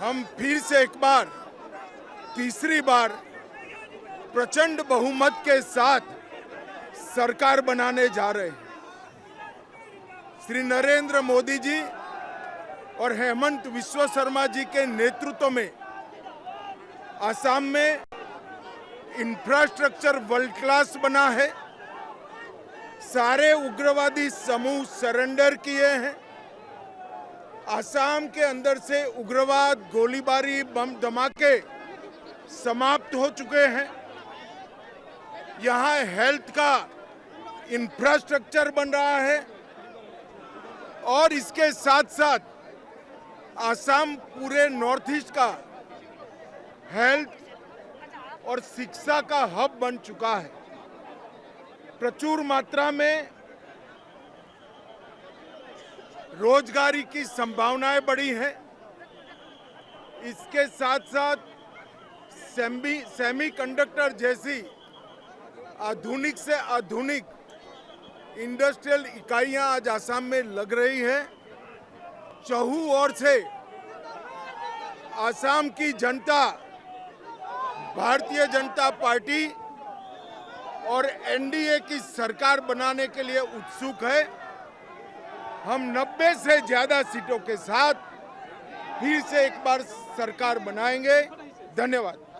हम फिर से एक बार तीसरी बार प्रचंड बहुमत के साथ सरकार बनाने जा रहे हैं। श्री नरेंद्र मोदी जी और हेमंत विश्व शर्मा जी के नेतृत्व में असम में इंफ्रास्ट्रक्चर वर्ल्ड क्लास बना है। सारे उग्रवादी समूह सरेंडर किए हैं। असम के अंदर से उग्रवाद, गोलीबारी, बम धमाके समाप्त हो चुके हैं। यहाँ हेल्थ का इंफ्रास्ट्रक्चर बन रहा है और इसके साथ साथ असम पूरे नॉर्थ ईस्ट का हेल्थ और शिक्षा का हब बन चुका है। प्रचुर मात्रा में रोजगारी की संभावनाएं बढ़ी हैं। इसके साथ साथ सेमीकंडक्टर जैसी आधुनिक से आधुनिक इंडस्ट्रियल इकाइयां आज असम में लग रही है। चहुं ओर से असम की जनता भारतीय जनता पार्टी और एनडीए की सरकार बनाने के लिए उत्सुक है। हम 90 से ज्यादा सीटों के साथ फिर से एक बार सरकार बनाएंगे। धन्यवाद।